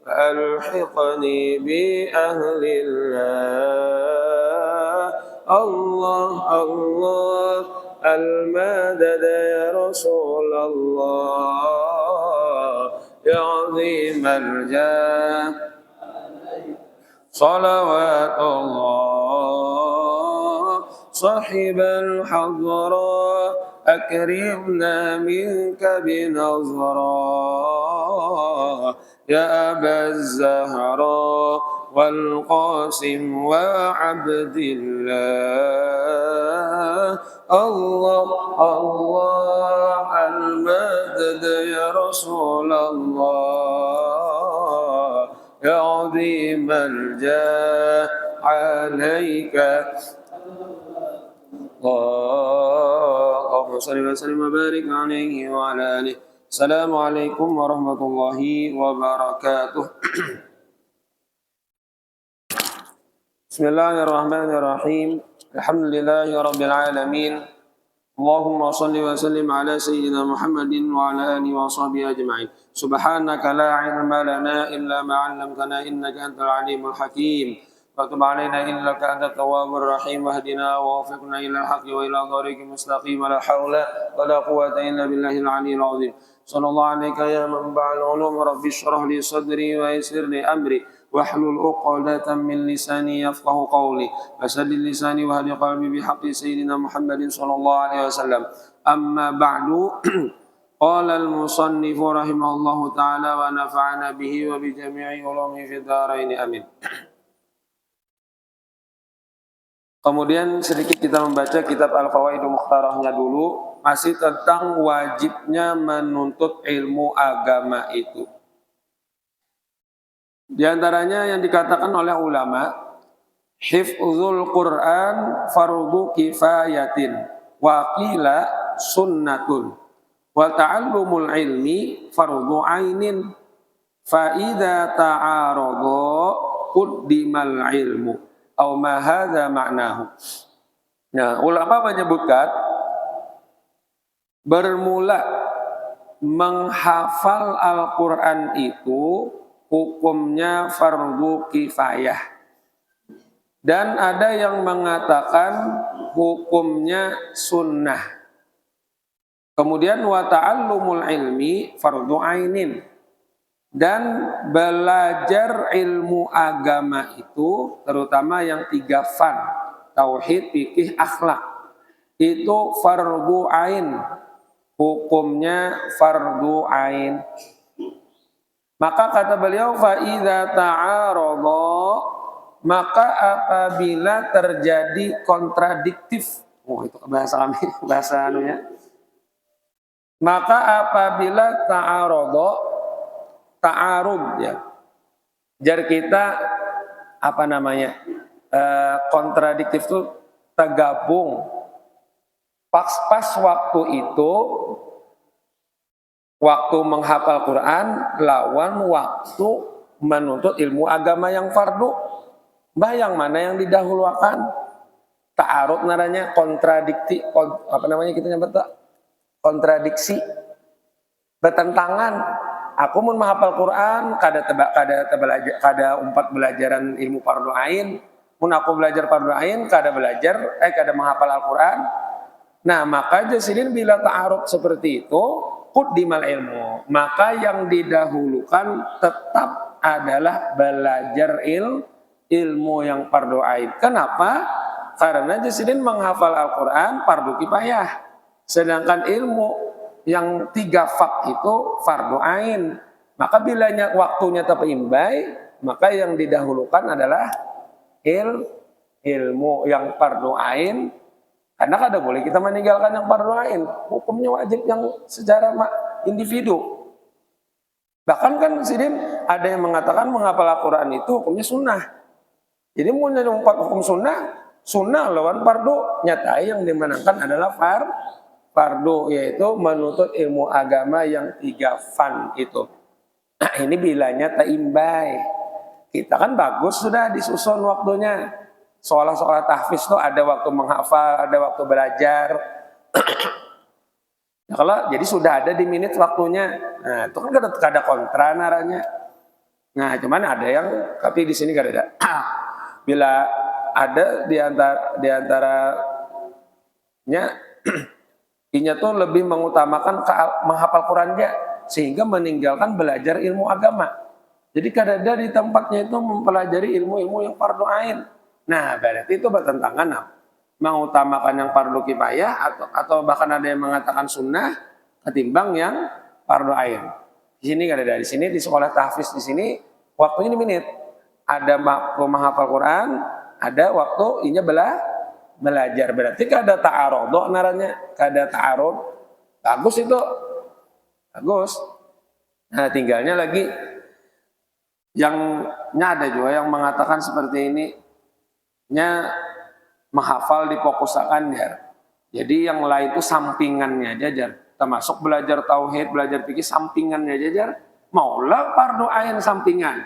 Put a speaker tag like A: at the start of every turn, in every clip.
A: ألحقني بأهل الله. الله الله المدد يا رسول الله يا عظيم الجاه صلوات الله صاحب الحضرة أكرمنا منك بنظرة يا أبا الزهراء والقاسم وعبد الله. الله الله المدد يا رسول الله يا عظيم الجاه عليك اللهم صل وسلم وبارك عليه وعلى آله. السلام عليكم ورحمة الله وبركاته. بسم الله الرحمن الرحيم. الحمد لله رب العالمين. اللهم صل وسلم على سيدنا محمد وعلى آله وصحبه أجمعين. سبحانك لا علم لنا إلا ما علمتنا إنك أنت العليم الحكيم. وتب علينا إنك أنت التواب الرحيم واهدنا ووفقنا إلى الحق وإلى طريق مستقيم لا حول ولا قوة إلا بالله العلي العظيم. صلى الله عليك يا منبع العلوم رب اشرح لي صدري ويسر لي أمري واحلل عقدة من لساني يفقه قولي وسدد لساني واهد قلبي بحق سيدنا محمد صلى الله عليه وسلم. أما بعد قال المصنف رحمه الله تعالى ونفعنا به وبجميع علومه في الدارين آمين. Kemudian sedikit kita membaca kitab Al-Fawaidul Mukhtarahnya dulu, masih tentang wajibnya menuntut ilmu agama itu. Di antaranya yang dikatakan oleh ulama, hifdzul Quran fardu kifayatin wa qila sunnatun wa ta'allumul ilmi fardu ainin fa idza ta'arada quddimal ilmu. Au ma hadza ma'nahu. Nah, ulama menyebutkan bermula menghafal Al-Qur'an itu hukumnya fardu kifayah. Dan ada yang mengatakan hukumnya sunnah. Kemudian wa ta'allumul ilmi fardu ainin. Dan belajar ilmu agama itu terutama yang 3 fan, tauhid, fikih, akhlak, itu fardu ain, hukumnya fardu ain. Maka kata beliau fa idza ta'arada, maka apabila terjadi kontradiktif, itu bahasa kami, bahasa anunya. Maka apabila ta'arada, ta'arud ya. Jar kita apa namanya? Kontradiktif itu tergabung. Pas waktu itu waktu menghafal Quran lawan waktu menuntut ilmu agama yang fardu. Yang mana yang didahulukan? Ta'arud namanya kontradiksi, apa namanya kita nyebut kontradiksi, bertentangan. Aku mun menghafal Quran kada umpat belajaran ilmu fardu ain. Mun aku belajar fardu ain kada menghafal Al-Qur'an. Nah, maka jasidin bila ta'arud seperti itu quddimal ilmu. Maka yang didahulukan tetap adalah belajar ilmu yang fardu ain. Kenapa? Karena jasidin menghafal Al-Qur'an fardu kifayah. Sedangkan ilmu yang 3 fak itu fardu ain. Maka bila waktunya terimbai, maka yang didahulukan adalah ilmu yang fardu ain. Karena kada boleh kita meninggalkan yang fardu ain. Hukumnya wajib yang secara individu. Bahkan kan sidin ada yang mengatakan menghafal Al-Quran itu hukumnya sunnah. Jadi mau nyumpat hukum sunnah lawan fardu, nyatai yang dimenangkan adalah fardu, yaitu menuntut ilmu agama yang 3 fan itu. Nah, ini bilanya teimbai. Kita kan bagus sudah disusun waktunya. Seolah-olah tahfiz itu ada waktu menghafal, ada waktu belajar. Nah, kalau jadi sudah ada di menit waktunya. Nah, itu kan kada kontra naranya. Nah, cuman ada yang tapi di sini gak ada. Bila ada di antaranya inya tuh lebih mengutamakan menghafal Qurannya sehingga meninggalkan belajar ilmu agama. Jadi kadang-kadang di tempatnya itu mempelajari ilmu-ilmu yang fardu ain. Nah, berarti itu bertentangan mengutamakan yang fardu kifayah atau bahkan ada yang mengatakan sunnah ketimbang yang fardu ain. Di sini ada di sini di sekolah tahfiz di sini waktunya ini menit. Ada waktu menghafal Quran, ada waktu inya belajar. Berarti kada ta'arud naranya, kada ta'arud. Bagus itu. Bagus. Nah, tinggalnya lagi yang ada juga yang mengatakan seperti ini nya menghafal difokusakan ya. Jadi yang lain itu sampingannya jajar. Termasuk belajar tauhid, belajar fikih sampingannya jajar. Maulah fardu ain sampingan.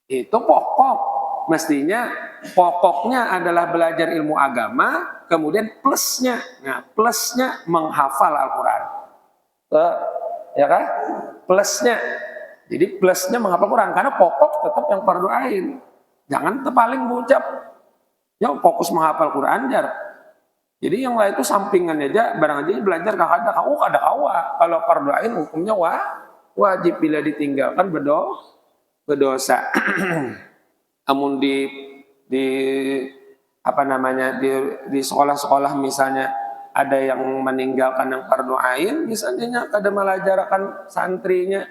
A: Itu pokok. Mestinya pokoknya adalah belajar ilmu agama, kemudian plusnya. Nah, plusnya menghafal Al-Qur'an. Ya kan? Plusnya. Jadi plusnya menghafal Quran karena pokok tetap yang fardu ain. Jangan terpaling mengucap. Ya fokus menghafal Quran jar. Jadi yang lain itu sampingan aja, barang aja belajar kada kawa. Kalau fardu ain hukumnya wajib bila ditinggalkan berdosa. Namun di apa namanya di sekolah-sekolah misalnya ada yang meninggalkan yang fardu ain, misalnya kada melajarakan santrinya,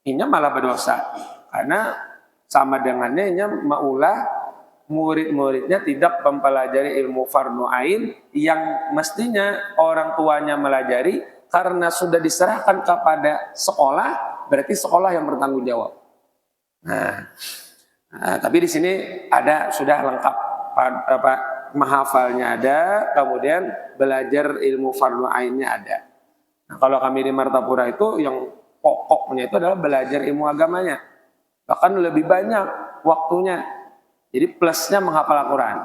A: ini malah berdosa karena sama dengannya ini maulah murid-muridnya tidak mempelajari ilmu fardu ain yang mestinya orang tuanya melajari karena sudah diserahkan kepada sekolah, berarti sekolah yang bertanggung jawab. Nah, tapi di sini ada sudah lengkap menghafalnya ada, kemudian belajar ilmu fardu ainnya ada. Nah, kalau kami di Martapura itu yang pokoknya itu adalah belajar ilmu agamanya. Bahkan lebih banyak waktunya. Jadi plusnya menghafal Al-Quran.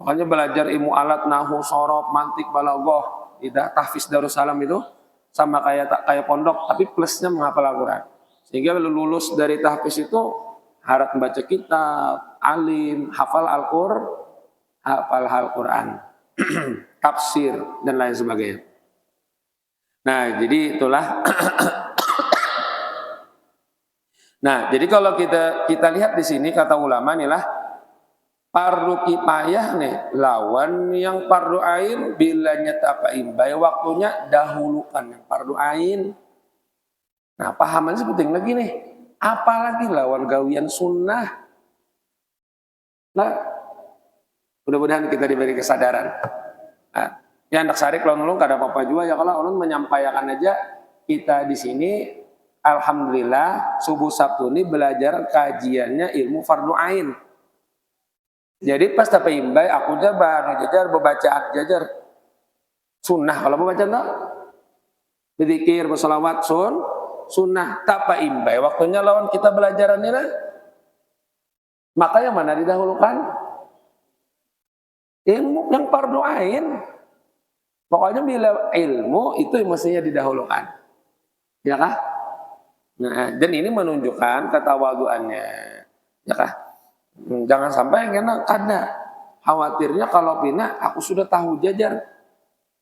A: Makanya belajar ilmu alat, nahu, sorof, mantik, balaghah, tahfiz Darussalam itu sama kayak pondok, tapi plusnya menghafal Al-Quran. Sehingga lulus dari tahfiz itu harap membaca kitab, alim, hafal Al-Quran, tafsir dan lain sebagainya. Nah, jadi itulah. Nah, jadi kalau kita lihat di sini kata ulama inilah fardu kifayah nih lawan yang fardu ain bila nyata imbai waktunya dahulukan yang fardu ain. Nah, pahaman penting lagi nih. Apalagi lawan gawian sunnah. Nah, mudah-mudahan kita diberi kesadaran. Nah, ya anak sarik kalau nulung kada apa-apa juga ya kalau ulun menyampaikan aja kita di sini. Alhamdulillah subuh Sabtu ini belajar kajiannya ilmu fardu ain. Jadi pas tapi imbai aku jajar bacaan jajar sunnah kalau baca enggak berzikir bersolawat sunnah tapa imbai waktunya lawan kita belajaran ini maka yang mana didahulukan ilmu yang fardu ain. Pokoknya bila ilmu itu mestinya didahulukan. Ya kah? Nah, dan ini menunjukkan ketawaduannya, ya kah? Jangan sampai karena khawatirnya kalau pindah, aku sudah tahu jajar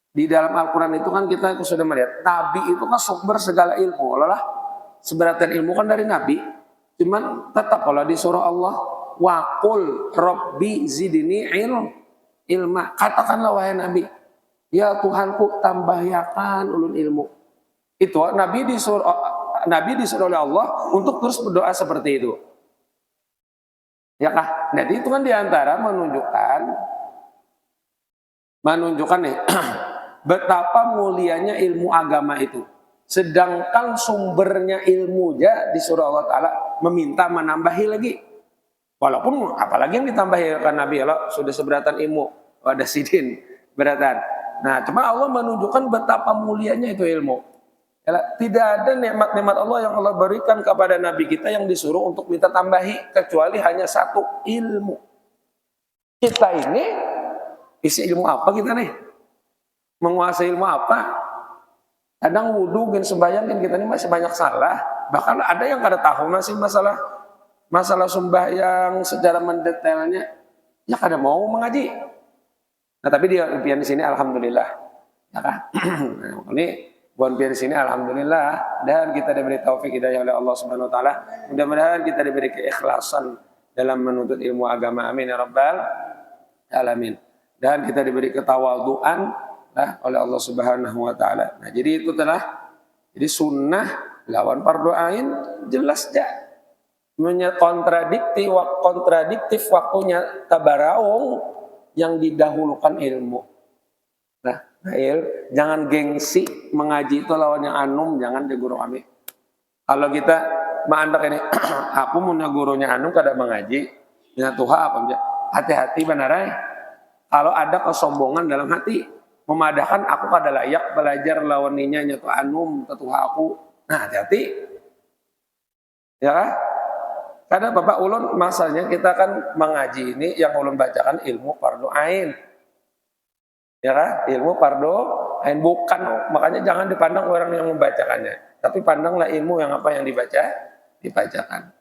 A: di dalam Al-Quran itu kan kita sudah melihat Nabi itu kan sumber segala ilmu, lah seberatan ilmu kan dari Nabi, cuman tetap kalau di surah Allah, waqul Rabbi zidni ilma, katakanlah wahai Nabi, ya Tuhanku tambahkan ulun ilmu. Itu Nabi disuruh oleh Allah untuk terus berdoa seperti itu. Ya kah? Nah, itu kan diantara menunjukkan nih betapa mulianya ilmu agama itu. Sedangkan sumbernya ilmu aja disuruh Allah Ta'ala meminta menambahi lagi. Walaupun apalagi yang ditambahi kan Nabi Allah sudah seberatan ilmu. Ada sidin beratan. Nah, cuma Allah menunjukkan betapa mulianya itu ilmu. Tidak ada nikmat-nikmat Allah yang Allah berikan kepada Nabi kita yang disuruh untuk minta tambahi kecuali hanya satu ilmu. Kita ini isi ilmu apa kita nih? Menguasai ilmu apa? Kadang wudhu, sembahyang kan kita ini masih banyak salah. Bahkan ada yang kada tahu masih masalah sembahyang secara mendetailnya, ya kada mau mengaji. Nah tapi dia impian di sini alhamdulillah, ya kan? Ini buat impian di sini alhamdulillah, dan kita diberi taufik hidayah oleh Allah Subhanahu Wa Taala. Mudah-mudahan kita diberi keikhlasan dalam menuntut ilmu agama, amin ya rabbal alamin. Dan kita diberi ketawaduan oleh Allah Subhanahu Wa Taala. Nah jadi itu jadi sunnah lawan fardu ain jelas ya. Kontradiktif waktunya tabaraung yang didahulukan ilmu. Nah, jangan gengsi mengaji itu lawan yang anum, jangan di guru kami. Kalau kita mandak ini, aku punya gurunya anum kada mengaji, ya Tuhan apa aja. Hati-hati benarai. Kalau ada kesombongan dalam hati, memadahkan aku kada layak belajar lawan ninya nyatu anum, Tuhan aku. Nah, hati-hati. Ya kan? Karena Bapak ulun masalahnya kita kan mengaji ini yang ulun bacakan ilmu fardu ain. Ya kan? Ilmu fardu ain bukan, makanya jangan dipandang orang yang membacakannya, tapi pandanglah ilmu yang apa yang dibacakan.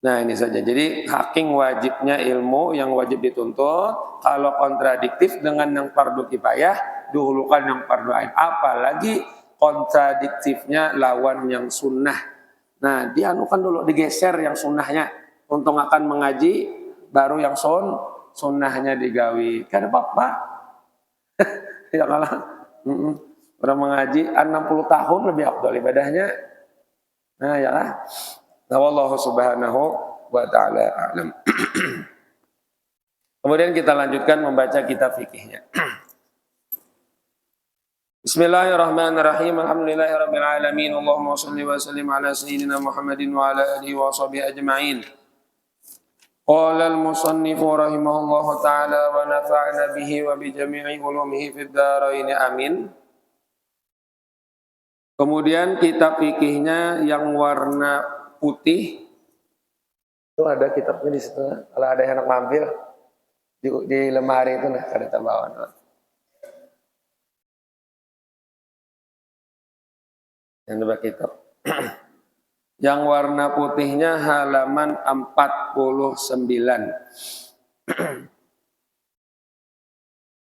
A: Nah, ini saja. Jadi haking wajibnya ilmu yang wajib dituntut. Kalau kontradiktif dengan yang fardu kifayah, dihulukan yang fardu ain. Apalagi kontradiktifnya lawan yang sunnah. Nah, dianukan dulu, digeser yang sunnahnya. Untung akan mengaji, baru yang sunnahnya digawi. Kan apa-apa. Ya kalah. Orang mengaji 60 tahun lebih afdal ibadahnya. Nah, ya lah. Nah, wallahu subhanahu wa ta'ala a'lam. Kemudian kita lanjutkan membaca kitab fikihnya. Bismillahirrahmanirrahim. Alhamdulillahirabbil alamin. Allahumma shalli wa sallim ala sayyidina Muhammadin wa ala alihi wa sahbihi ajma'in. Qala al-musannif rahimahullahu ta'ala wa nafa'na bihi wa bi jami'i ulumihi fid dharain amin. Kemudian kitab fikihnya yang warna putih. Itu ada kitabnya di situ. Kalau ada yang nak ngambil di lemari itu nah ada tambahan. Yang coba kitab. Yang warna putihnya halaman 49.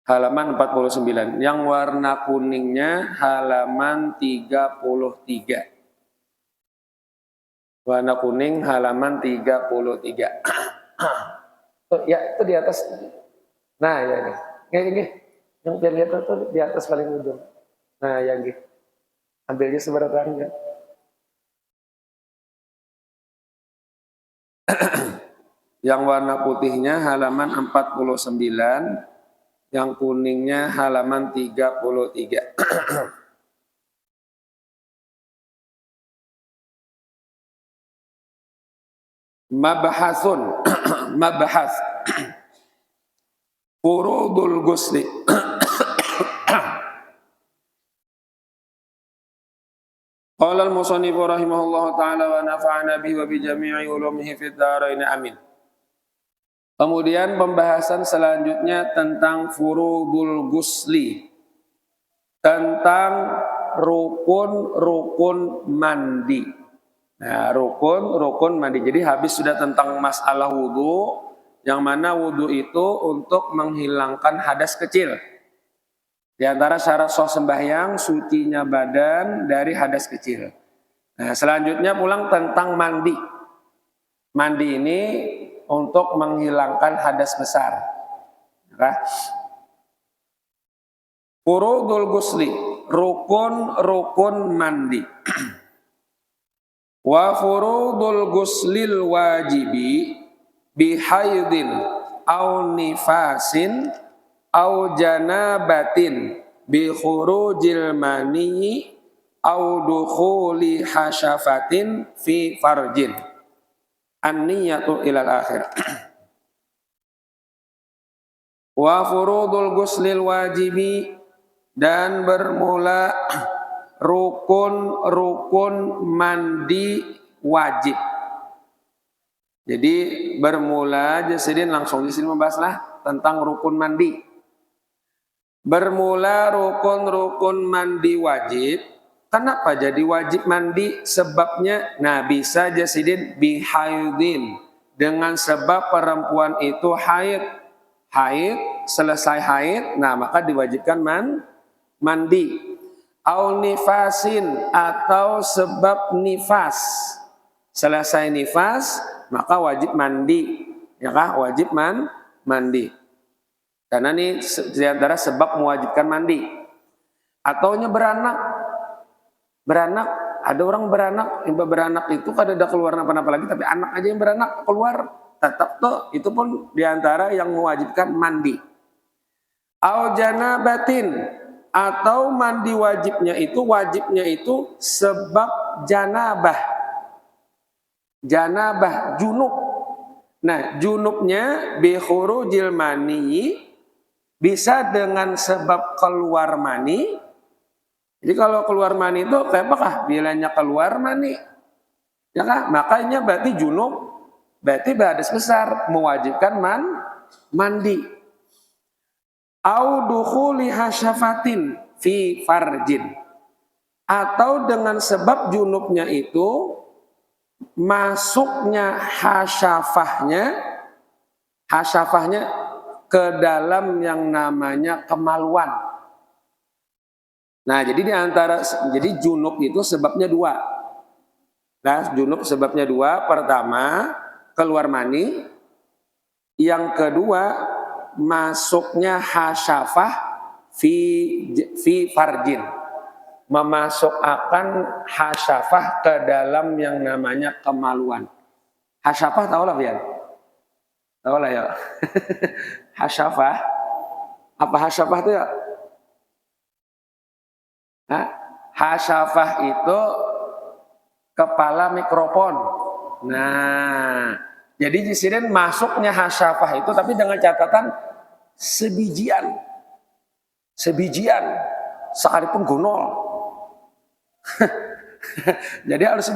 A: Halaman 49. Yang warna kuningnya halaman 33. Warna kuning halaman 33. Ya, itu di atas. Nah, ya ini. Ini. Yang biar lihat itu di atas paling ujung. Nah, yang ini. Ambilnya seberapa kan? Yang warna putihnya halaman 49, yang kuningnya halaman 33. Mabhasun. Mabhas. Furudul ghusli. Qala al-musannif rahimahullahu ta'ala wa nafa'ana bihi wa bi jami'i ulumihi fid dharain amin. Kemudian pembahasan selanjutnya tentang furudul ghusli. Tentang rukun-rukun mandi. Nah, rukun mandi. Jadi habis sudah tentang masalah wudu, yang mana wudu itu untuk menghilangkan hadas kecil. Di antara syarat sah sembahyang, sucinya badan dari hadas kecil. Nah, selanjutnya pulang tentang mandi. Mandi ini untuk menghilangkan hadas besar. Nah, furudul ghusli, rukun mandi. Wa furudul ghuslil wajibi bihaidin au nifasin au janabatin bi khurujil mani au dukhuli hasyafatin fi farjin an-niyatu ilal akhir. Wa furudul ghuslil wajibi, dan bermula rukun mandi wajib. Jadi bermula Jasidin langsung di sini membahaslah tentang rukun mandi. Bermula rukun mandi wajib Kenapa jadi wajib mandi? Sebabnya, nah bisa jasidin bihaidin, dengan sebab perempuan itu haid, selesai haid, nah maka diwajibkan mandi. Au nifasin, atau sebab nifas, selesai nifas maka wajib mandi, ya kah? Wajib mandi. Karena ini di antara sebab mewajibkan mandi. Ataunya beranak, ada orang beranak itu kada ada keluar apa-apa lagi, tapi anak aja yang beranak keluar, tetap tuh itu pun diantara yang mewajibkan mandi. Au janabatin, atau mandi wajibnya itu sebab janabah, junub. Nah junubnya bi khurujil mani, bisa dengan sebab keluar mani. Jadi kalau keluar mani itu kayak apakah? Bilanya keluar mani, ya kan? Makanya berarti junub, berarti berhadas besar, mewajibkan mandi. Au dukhuli hasyafatin fi farjin, atau dengan sebab junubnya itu masuknya hasyafahnya ke dalam yang namanya kemaluan. Nah, jadi junub itu sebabnya dua. Nah, junub sebabnya dua. Pertama, keluar mani. Yang kedua, masuknya hasyafah fi farjin. Memasukkan hasyafah ke dalam yang namanya kemaluan. Hasyafah tahu lah ya? Tahu lah ya. Hasyafah. Apa hasyafah itu ya? Nah, hasyafah itu kepala mikrofon. Nah, jadi di sini masuknya hasyafah itu, tapi dengan catatan sebijian, sekalipun gonol. Jadi harus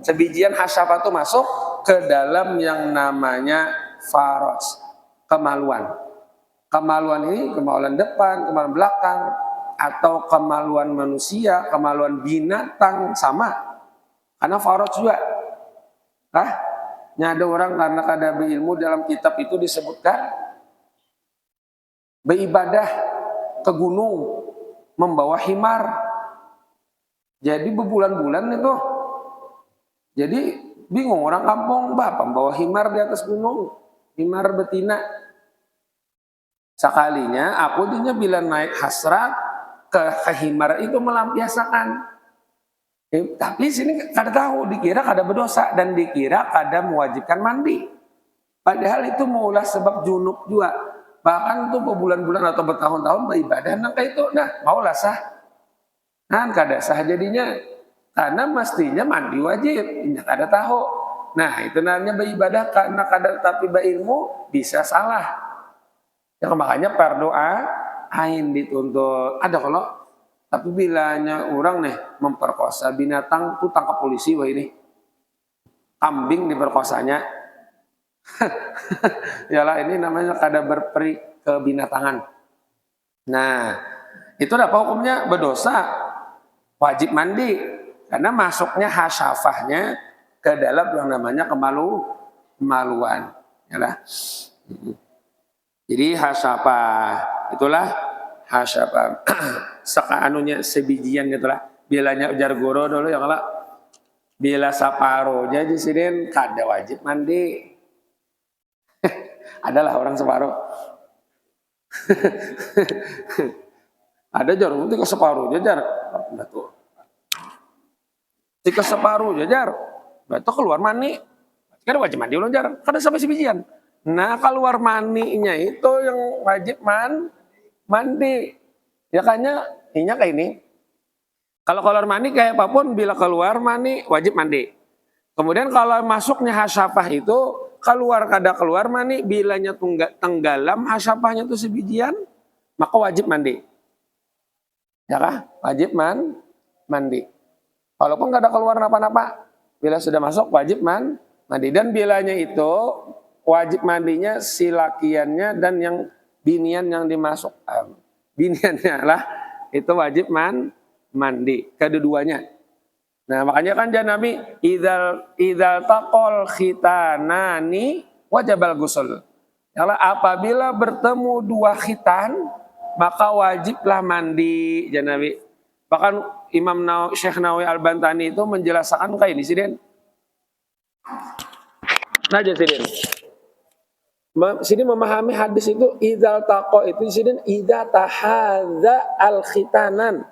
A: sebijian hasyafah itu masuk ke dalam yang namanya faraj, kemaluan. Kemaluan ini kemaluan depan, kemaluan belakang, atau kemaluan manusia, kemaluan binatang sama. Karena faraj juga. Ada orang karena kada berilmu, dalam kitab itu disebutkan beribadah ke gunung membawa himar. Jadi berbulan-bulan itu. Jadi bingung orang kampung, bapak membawa himar di atas gunung, himar betina. Sekalinya aku dinya bila naik hasrat ke himar itu melampiaskan. Tapi sini kada tahu, dikira kada berdosa dan dikira kada mewajibkan mandi. Padahal itu maulah sebab junub juga. Bahkan tuh berbulan-bulan atau bertahun-tahun beribadah nang kayak itu, nah maulah sah. Nah kada sah jadinya. Karena mestinya mandi wajib, ini kada tahu. Nah itu namanya beribadah karena kada tapi berilmu bisa salah. Ya makanya berdoa ain dituntut. Ada kalau tapi bilanya orang nih memperkosa binatang tuh tangkap polisi, wah ini kambing diperkosanya. Yalah ini namanya kada berperi kebinatangan. Nah itu apa hukumnya? Berdosa, wajib mandi karena masuknya hasyafahnya ke dalam yang namanya kemaluan. Yalah. Jadi hasyafah itulah hasyafah. Anunya sebijian gitulah. Bilanya ujar guru dulu ya kalau bila saparo jadi sini kada wajib mandi. Adalah orang separuh. Ada jarum tika separuh jajar. Betul. Tika separuh jajar. Betul keluar mani. Kada wajib mandi ulun jar. Kada sampai sebijian. Nah keluar maninya itu yang wajib mandi. Ya kayaknya ini kayak ini. Kalau keluar mani kayak apapun, bila keluar mani wajib mandi. Kemudian kalau masuknya hasyafah itu keluar kada keluar mani, bilanya tenggelam hasyafahnya itu sebijian, maka wajib mandi. Ya kah? Wajib mandi. Walaupun kada keluar apa-apa, bila sudah masuk wajib mandi. Dan bilanya itu wajib mandinya si lakiannya dan yang binian yang dimasukkan. Biniannya lah itu wajib mandi, kedua-duanya. Nah, makanya kan Nabi idzal taqal khitanani wajibal ghusl. Kalau apabila bertemu dua khitan, maka wajiblah mandi, Nabi. Bahkan Imam Syekh Nawawi Al-Bantani itu menjelaskan kayak ini, Sidin. Nah, Sidin. Sidin memahami hadis itu idzal taqa itu Sidin idza tahadza al-khitanan.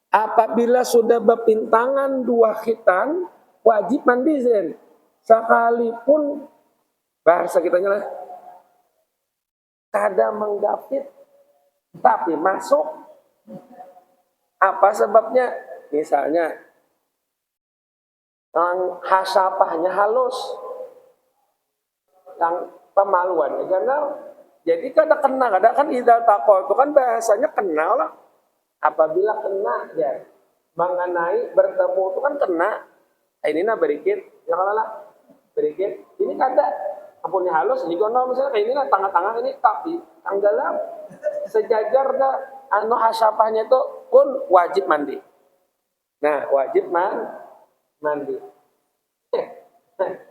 A: Apabila sudah berpintangan dua khitan, wajib mandi, Sidin. Sekalipun bahasa kitanya lah kada menggapit tapi masuk. Apa sebabnya? Misalnya yang hasapahnya halus, yang pemaluannya ganal, jadi kada kena, kada kan idzal taqa itu kan bahasanya kenal lah. Apabila kena ya mengenai bertemu itu kan kena. Ini nah berikit, ya lah berikit. Ini kada ampunnya halus, jigono misalnya kayak ini lah tengah-tengah ini tapi tanggalam sejajar dah anu hasapahnya itu pun wajib mandi. Nah, wajib mandi.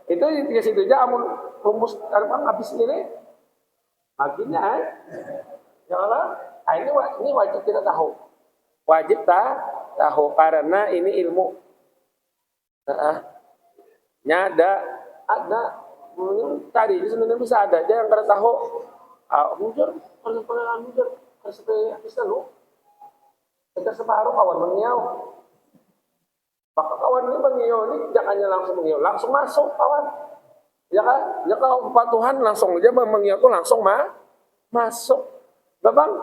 A: Itu di situ aja amun rumus karena habis ini akhirnya ya Allah, ini wajib kita tahu. Wajib tahu karena ini ilmu. Ada tadi sebenarnya bisa ada aja yang kada tahu. Mujur, kalau pengenalan mujur, harus habisnya lu. Kita separuh kawan mengiau. Maka kawan ini mengiau ini jangannya langsung mengiau, langsung masuk kawan. Ya kan? Ya kalau kepatuhan langsung aja mengiau tuh langsung masuk. Babang,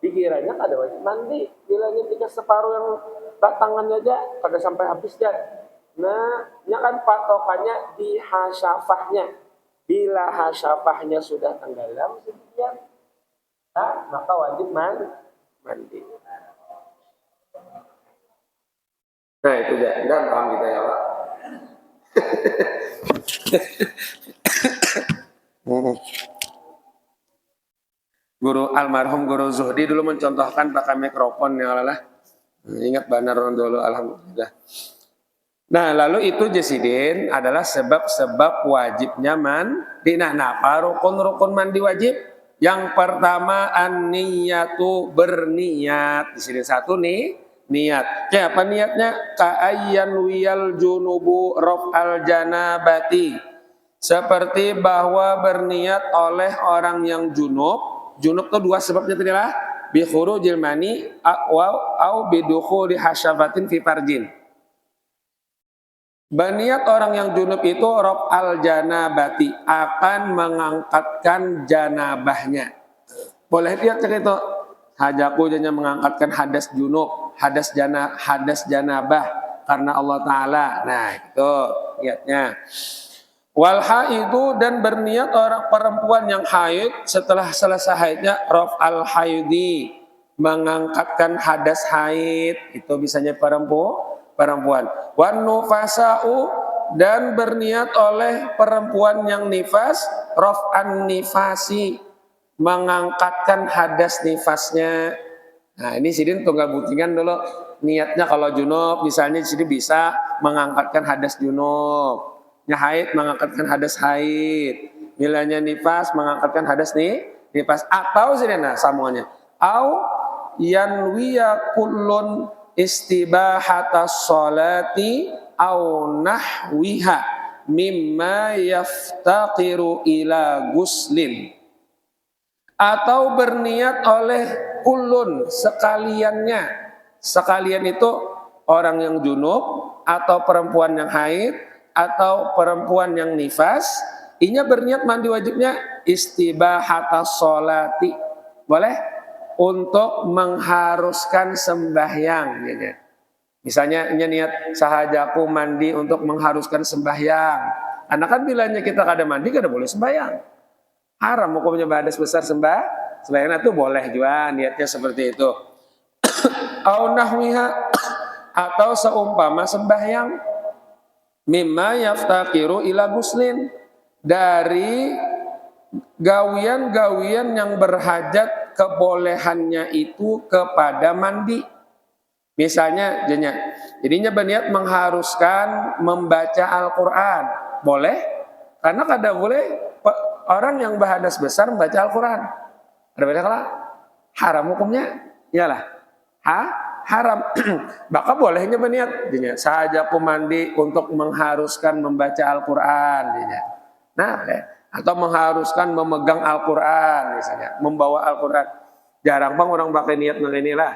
A: pikirannya ada wajib mandi. Bilangnya tiga separuh yang tangannya aja kada sampai habis ya. Nah, ini kan patokannya di hasyafahnya. Bila hasyafahnya sudah tenggelam sedikit, maka wajib mandi. Nah itu ya, dan paham kita ya Pak. Almarhum Guru Zuhdi dulu mencontohkan pakai mikrofon ya Allah. Ingat benar dulu, alhamdulillah. Nah lalu itu Jasidin adalah sebab-sebab wajibnya mandi. Nah rukun mandi wajib. Yang pertama an-niyatu, berniat. Di sini satu nih niat. Ya apa niatnya? Ka'ayyan wiyal junubu raf'al janabati. Seperti bahwa berniat oleh orang yang junub. Junub itu dua sebabnya tadi lah. Bi khurujil mani au bi dukhuli hasyafatin fi farjin. Berniat orang yang junub itu raf'al janabati, akan mengangkatkan janabahnya. Boleh lihat cerita hajaku jadinya mengangkatkan hadas junub, hadas janabah karena Allah Ta'ala. Nah itu niatnya. Wal haidu, dan berniat orang perempuan yang haid setelah selesai haidnya raf'al haidi, mengangkatkan hadas haid, itu bisanya perempuan. Wan nufasa'u, dan berniat oleh perempuan yang nifas raf'an nifasi, mengangkatkan hadas nifasnya. Nah ini Sidin tunggal buktikan dulu niatnya. Kalau junub misalnya Sidin bisa mengangkatkan hadas junub, haid mengangkatkan hadas haid, milanya nifas mengangkatkan hadas nifas. Atau Sidin sambungannya au yanwiya kullun istibahatas sholati au nahwiha mimma yaftaqiru ila guslin. Atau berniat oleh kulun, sekaliannya. Sekalian itu orang yang junub atau perempuan yang haid atau perempuan yang nifas. Inya berniat mandi wajibnya istibahatas sholati. Boleh? Untuk mengharuskan sembahyang. Gitu. Misalnya inya niat sahajaku mandi untuk mengharuskan sembahyang. Karena kan bilanya kita kada mandi kada boleh sembahyang. Haram hukumnya badas besar sembahyang itu boleh juga niatnya seperti itu. Au nahwiha, atau seumpama sembahyang, mimma yaftaqiru ila guslin, dari gawian-gawian yang berhajat kebolehannya itu kepada mandi. Misalnya jadinya berniat mengharuskan membaca Al-Quran. Boleh? Karena kada boleh orang yang berhadas besar membaca Al-Quran. Ada beda kalau haram hukumnya? Iyalah. Haram. Maka bolehnya berniat. Sahaja aku mandi untuk mengharuskan membaca Al-Quran. Nah, atau mengharuskan memegang Al-Quran misalnya. Membawa Al-Quran. Jarang bang orang pakai niat ini lah.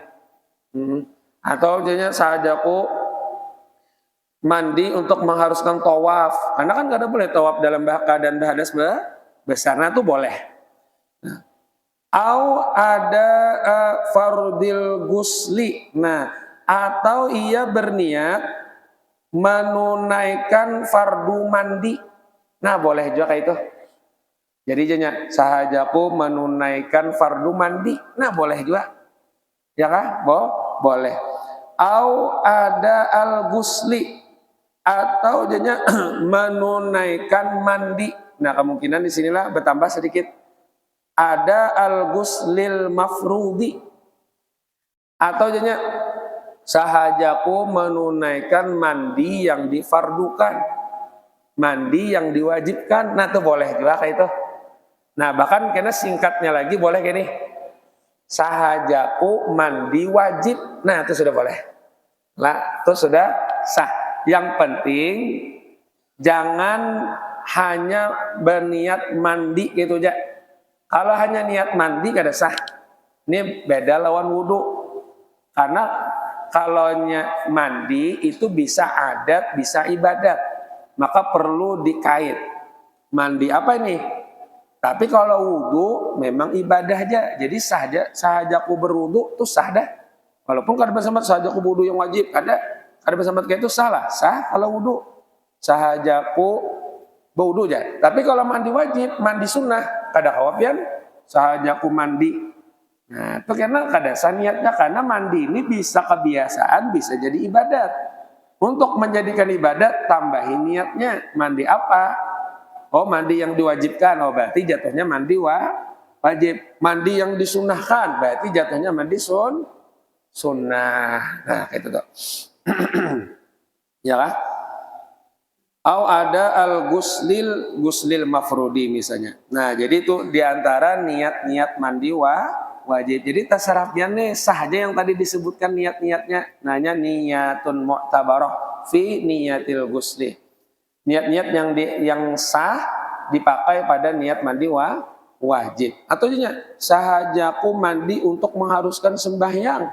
A: Atau sahajaku mandi untuk mengharuskan tawaf. Karena kan kada boleh tawaf dalam keadaan berhadas besar. Nah itu boleh. Au ada fardil gusli. Nah, atau ia berniat menunaikan fardu mandi. Nah, boleh juga kayak itu. Jadi sahajaku menunaikan fardu mandi. Nah, boleh juga. Ya kah? Boleh. Au ada al-gusli, atau menunaikan mandi. Nah, kemungkinan di sinilah bertambah sedikit. Ada al-guslil mafrudi, atau sahajaku menunaikan mandi yang difardukan, mandi yang diwajibkan. Nah, itu boleh juga kayak itu. Nah, bahkan karena singkatnya lagi boleh gini. Sahajaku mandi wajib. Nah, itu sudah boleh. Nah, itu sudah sah. Yang penting jangan hanya berniat mandi gitu aja. Kalau hanya niat mandi kada sah. Ini beda lawan wudhu. Karena kalau mandi itu bisa adat, bisa ibadat. Maka perlu dikait. Mandi apa ini? Tapi kalau wudhu memang ibadah aja. Jadi sahajaku berwudhu itu sah dah. Walaupun kada bersama sahajaku wudhu yang wajib. Kada bersama kayak itu salah. Sah kalau wudhu. Sahajaku berwudhu aja. Tapi kalau mandi wajib, mandi sunnah. Kada kawapian sahajaku mandi. Nah itu karena kada sah niatnya. Karena mandi ini bisa kebiasaan, bisa jadi ibadat. Untuk menjadikan ibadat, tambahin niatnya. Mandi apa? Oh, mandi yang diwajibkan, oh berarti jatuhnya mandi wajib. Mandi yang disunahkan, berarti jatuhnya mandi sunnah. Nah, kayak itu tuh. Ya kan? Au ada al-guslil mafrudi misalnya. Nah, jadi itu diantara niat-niat mandi wajib. Jadi tasarrufnya nih sah aja yang tadi disebutkan niat-niatnya. Nanya niyatun mu'tabarah fi niyatil gusli. Niat-niat yang sah dipakai pada niat mandi wajib. Atau sahajaku mandi untuk mengharuskan sembahyang.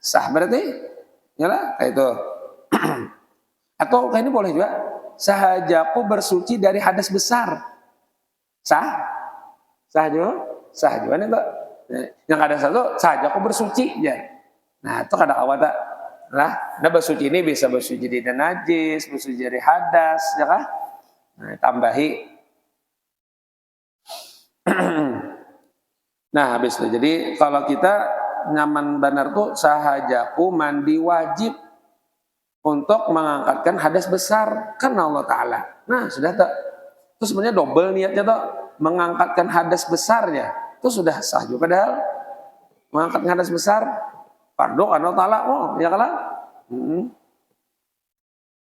A: Sah berarti? Yalah, kayak itu. Atau kayak ini boleh juga. Sahajaku bersuci dari hadas besar. Sah? Sah juga? Sah juga nih, Pak. Yang ada satu, sahajaku bersuci ya. Nah, itu kada awat. Nah bersuci ini bisa bersuci dari najis, bersuci dari hadas, ya kan? Nah, tambahi. Nah, habis itu. Jadi kalau kita nyaman benar tuh sahajaku mandi wajib untuk mengangkatkan hadas besar karena Allah Ta'ala. Nah, sudah tak. Itu sebenarnya double niatnya tuh mengangkatkan hadas besarnya. Itu sudah sah juga padahal. Mengangkatkan hadas besar fardu Allah Ta'ala, oh ya kalah.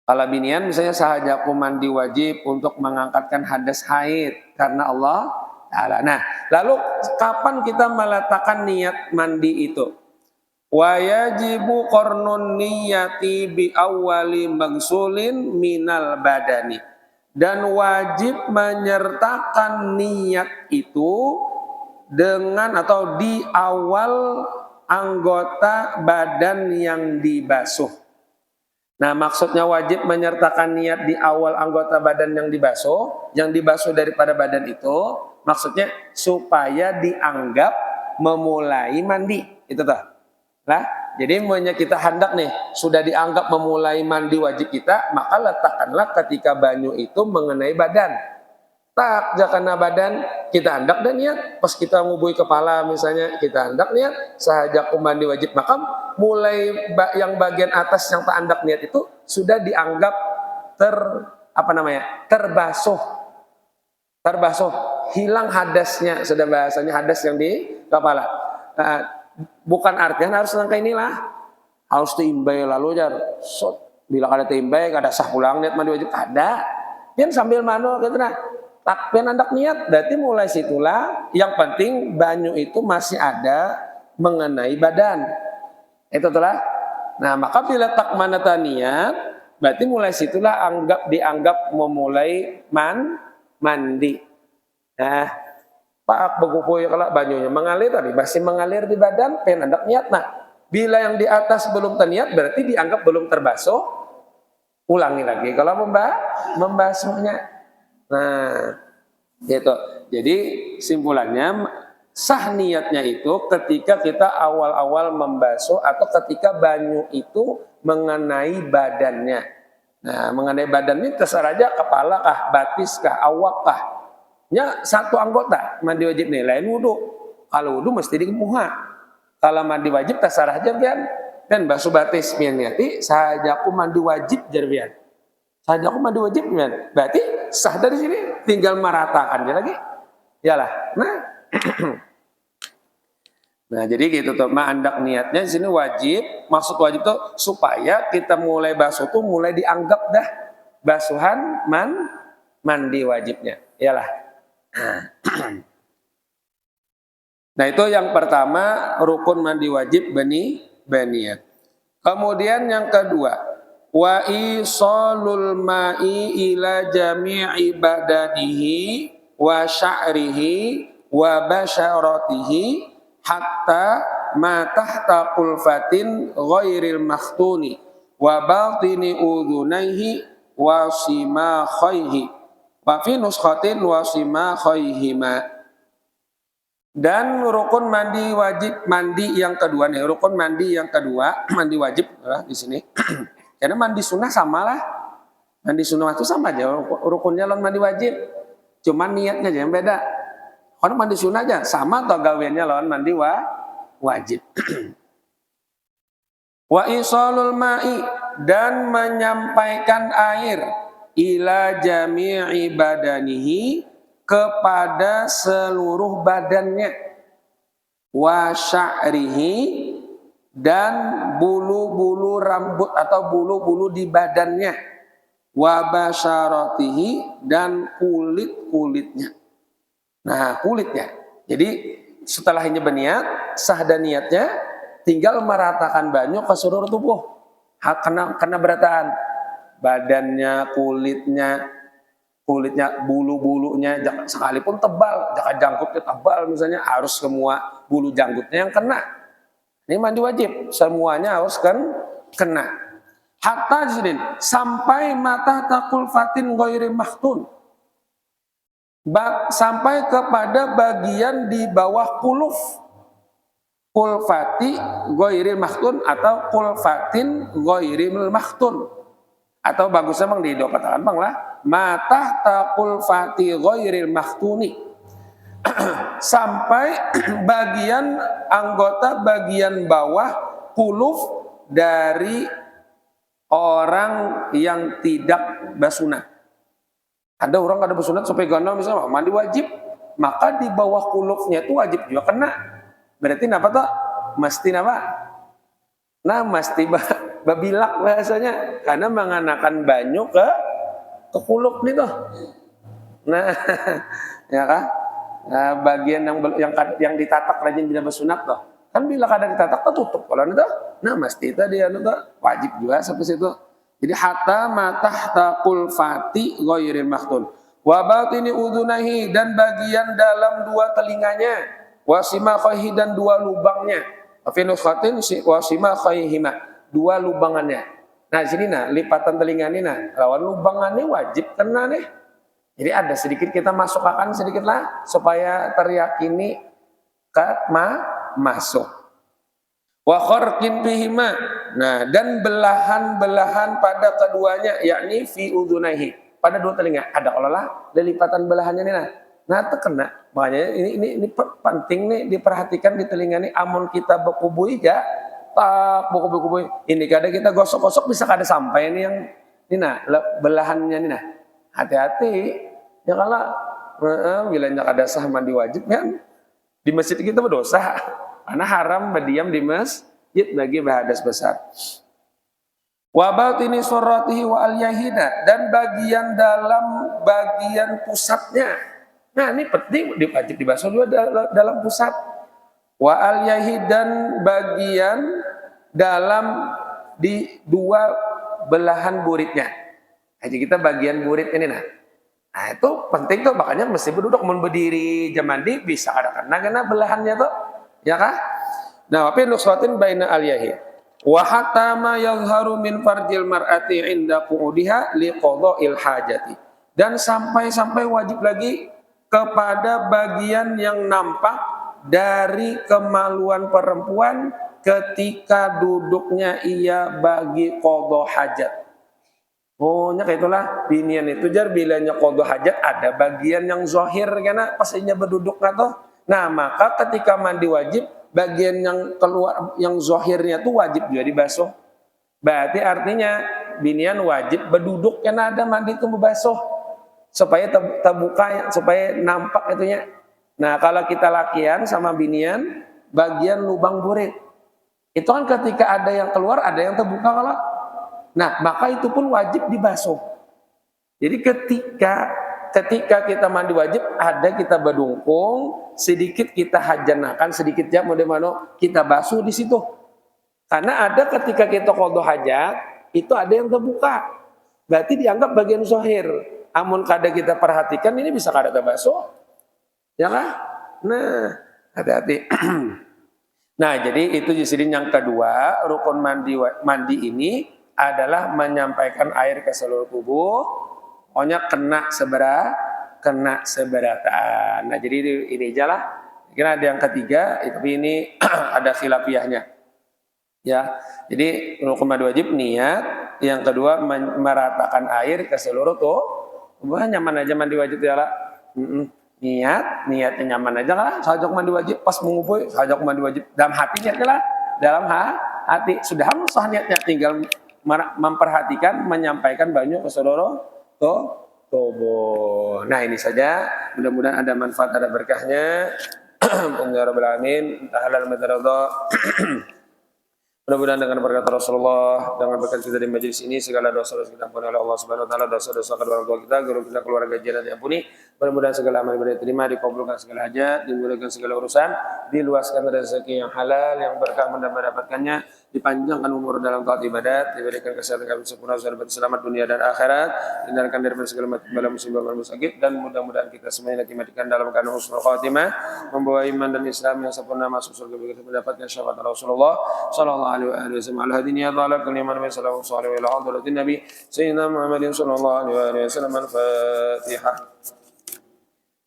A: Kalau binian misalnya sahajaku mandi wajib untuk mengangkatkan hadas haid karena Allah Ta'ala. Nah, lalu kapan kita meletakkan niat mandi itu? Wa yajibu qarnun niyati bi awwali magsulin minal badani. Dan wajib menyertakan niat itu dengan atau di awal anggota badan yang dibasuh. Nah, maksudnya wajib menyertakan niat di awal anggota badan yang dibasuh daripada badan itu, maksudnya supaya dianggap memulai mandi. Itu tuh. Nah, jadi kita hendak nih, sudah dianggap memulai mandi wajib kita, maka letakkanlah ketika banyu itu mengenai badan. Tak, karena badan kita hendak dan niat pas kita ngubui kepala misalnya kita hendak niat sahajaku mandi wajib, maka mulai yang bagian atas yang tak hendak niat itu sudah dianggap terbasuh, hilang hadasnya, sudah bahasanya hadas yang di kepala. Bukan artinya harus langkah inilah. harus timbay lalu jar. Bila kada timbay kada sah pulang niat mandi wajib ada. Pian sambil mano gitu nah. Tak pian andak niat berarti mulai situlah yang penting banyu itu masih ada mengenai badan. Itu telah. Nah, maka bila tak manata niat berarti mulai situlah dianggap memulai mandi. Nah, Pak begupoy kalau banyunya mengalir tapi masih mengalir di badan, pengen hendak niat. Nah, bila yang di atas belum terniat berarti dianggap belum terbasuh, ulangi lagi kalau membasuhnya. Nah, gitu. Jadi simpulannya sah niatnya itu ketika kita awal-awal membasuh atau ketika banyu itu mengenai badannya. Nah, mengenai badan ini terserah aja kepala kah, batis kah, awak kah. Ya satu anggota mandi wajib nih, lain wudhu. Kalau wudhu mesti di muha. Kalau mandi wajib terserah aja dan basuh batis pian niati sahajaku mandi wajib jarbian. Sahajaku mandi wajib pian. Berarti sah dari sini tinggal meratakan dia lagi. Yalah. Nah. Nah, jadi gitu tuh. Andak niatnya di sini wajib, maksud wajib tuh supaya kita mulai basuh tuh mulai dianggap dah basuhan mandi wajibnya. Yalah. Nah itu yang pertama rukun mandi wajib baniat. Kemudian yang kedua, wa isalul ma'i ila jami'i badanihi wa sya'rihi wa basyaratihi hatta ma tahta qulfatin ghairil makhtuni wa batini udhunaihi wa simakhaihi wa fi nuskhatin wa simakhayhima. Dan rukun mandi wajib mandi yang kedua nih, rukun mandi yang kedua, mandi wajib di sini. Karena mandi sunnah samalah. Mandi sunnah itu sama aja rukunnya lawan mandi wajib. Cuman niatnya aja yang beda. Kalau mandi sunnah aja sama atau gaweannya lawan mandi wajib. Wa isalul ma'i dan menyampaikan air ila jami'i badanihi kepada seluruh badannya wa sya'rihi dan bulu-bulu rambut atau bulu-bulu di badannya wa basyaratihi dan kulit-kulitnya. Nah, kulitnya. Jadi setelah ini berniat, sah dan niatnya tinggal meratakan banyu ke seluruh tubuh. Kena berataan badannya, kulitnya, bulu-bulunya, sekalipun tebal, jangan jangkutnya tebal misalnya, harus semua bulu janggutnya yang kena. Ini mandi wajib, semuanya harus kena. Hatta jinin, sampai mata takul fatin ghairi mahtun. Sampai kepada bagian di bawah kuluf. Kulfati ghairil mahtun atau kulfatin ghairil mahtun. Atau bagusnya memang dikatakan bang lah mata takul fati ghairil mahtuni sampai bagian anggota bagian bawah kuluf dari orang yang tidak basunat. Ada orang kada basunat sampai gana misalnya mandi wajib, maka di bawah kulufnya itu wajib juga kena. Berarti napa tuh? Mesti napa? Nah, mesti babilak bahasanya karena menganakan banyu ke kuluk nih tuh. Nah, ya kan? Nah, bagian yang ditatak rajin bila bersunat tuh. Kan bila kada ditatak tuh tutup kalau itu. Nah, mesti itu dia tuh wajib juga sampai situ. Jadi hatta matahta qulfati ghairil mahtun. Wa batini udhunahi dan bagian dalam dua telinganya. Wa simakhaihi dan dua lubangnya. Fi nuskhatin wa simakhaihima. Dua lubangannya. Nah, di sini nah, lipatan telinga ini nah, lawan lubangannya wajib kena nih. Jadi ada sedikit kita masukkan sedikit lah supaya teryakini masuk. Wa kharqin bihima. Nah, dan belahan-belahan pada keduanya yakni fi udhunaihi. Pada dua telinga ada olah lipatan belahannya nih nah. Nah, terkena. Makanya ini penting nih diperhatikan di telinga nih amun kita bekubui ya. Tak buku-buku ini kadang kita gosok-gosok bisa kada sampai ini yang ini nah belahannya ini nah hati-hati ya kalau bila ada sah mandi wajib kan di masjid kita berdosa karena haram berdiam di bagi bahadas besar. Wa batini suratihi wa al-yahina, dan bagian dalam bagian pusatnya. Nah, ini penting wajib dibasuh juga dalam pusat. Wa al-yahid, dan bagian dalam di dua belahan buritnya. Jadi kita bagian burit ini nah itu penting tuh, makanya mesti berduduk, mau berdiri jam mandi bisa ada karena belahannya tuh, ya kah? Nah, tapi nuswatin baina al-yahid. Wa hatta ma yadhharu min farjil mar'ati 'inda qu'udiha li qada'il hajati. Dan sampai wajib lagi kepada bagian yang nampak dari kemaluan perempuan ketika duduknya ia bagi qada hajat. Nya kayak itulah binian itu jar bilanya qada hajat ada bagian yang zahir karena pastinya berduduk atau. Nah, maka ketika mandi wajib bagian yang keluar yang zahirnya itu wajib juga dibasuh. Berarti artinya binian wajib berduduk karena ada mandi itu membasuh supaya terbuka, supaya nampak itunya. Nah, kalau kita lakian sama binian bagian lubang burit itu kan ketika ada yang keluar ada yang terbuka kalau. Nah, maka itu pun wajib dibasuh. Jadi ketika kita mandi wajib ada kita berdungkung, sedikit kita hajanakan, sedikit jam mana kita basuh di situ. Karena ada ketika kita qada hajat, itu ada yang terbuka. Berarti dianggap bagian zahir. Amun kada kita perhatikan ini bisa kada terbasuh. Ya kan? Nah, hati-hati. Nah, jadi itu jadi yang kedua, rukun mandi ini adalah menyampaikan air ke seluruh tubuh. Pokoknya kena seberatan. Nah, jadi ini aja lah. Kira ada yang ketiga, tapi ini ada khilafiyahnya. Ya, jadi rukun mandi wajib niat, yang kedua meratakan air ke seluruh tuh. Nyaman aja mandi wajib ya lah. Niatnya nyaman aja lah. Sajak mandi wajib pas mengumpul, sajak mandi wajib dalam hati niatnya lah. Dalam hati sudah sah niatnya, tinggal memperhatikan, menyampaikan banyak ke seluruh tubuh. Nah, ini saja. Mudah-mudahan ada manfaat, ada berkahnya. Ya Rabbal Alamin. Halal madaradha. Mudah-mudahan dengan berkat Rasulullah, dengan berkat kita di majelis ini, segala dosa-dosa kita ampuni oleh Allah Subhanahu wa taala, dosa-dosa kedua orang tua kita, guru kita, keluarga kita diampuni. Mudah-mudahan segala amal ibadah diterima, dikabulkan segala hajat, dimudahkan segala urusan, diluaskan rezeki yang halal, yang berkah mendapatkannya, dipanjangkan umur dalam taat ibadat, diberikan kesehatan kami sempurna, selamat dunia dan akhirat, hindarkan dari segala macam bala musibah dan sakit, dan mudah-mudahan kita semuanya dimatikan dalam keadaan husnul khatimah, membawa iman dan Islam yang sempurna masuk surga begitu mendapatkan syafaat Rasulullah sallallahu alaihi wasallam. Al-hadini ya ta'ala kaliman wa sallallahu alaihi wa hadratin nabi sayyidina Muhammadin sallallahu alaihi wasallam. Al-Fatihah.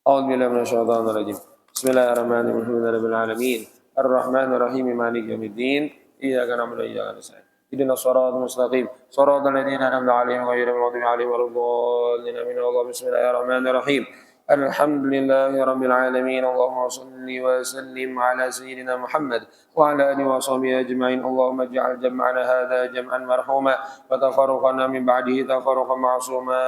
A: A'udzu billahi minasyaitonir rajim. Bismillahirrahmanirrahim. Rabbil alamin. Ar-Rahmanir Rahim. Maliki yaumiddin. Iyyaka na'budu wa iyyaka nasta'in. Ihdinas siratal mustaqim. Siratal ladzina an'amta 'alaihim ghairil maghdubi 'alaihim waladdallin. Amin. Bismillahirrahmanirrahim. Alhamdulillahi Rabbil Alamin. Allahumma salli wa sallim ala Sayyidina Muhammad wa ala alihi wa sahbihi ajma'in. Allahumma ij'al jam'ana hadha jam'an marhuma wa tafarruqana min ba'dihi tafarruqan ma'suma.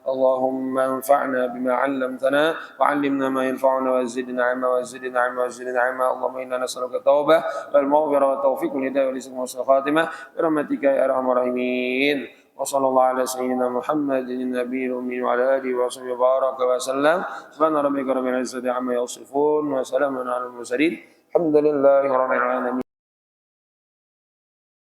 A: Allahumma anfa'na bima 'allamtana wa 'allimna ma yanfa'una wa zidna 'ilma wa zidna 'ilma wa zidna 'ilma. Allahumma inna nas'aluka at-taubah wal maghfirah wa tawfiq wal hidayah wal islam wa khatimah bi rahmatika ya arhamar rahimin. وصلى الله على سيدنا محمد النبي الأمي وعلى آله وصحبه وبارك وسلم. سبحان ربك رب العزة عما يصفون وسلام على المرسلين. الحمد لله رب العالمين.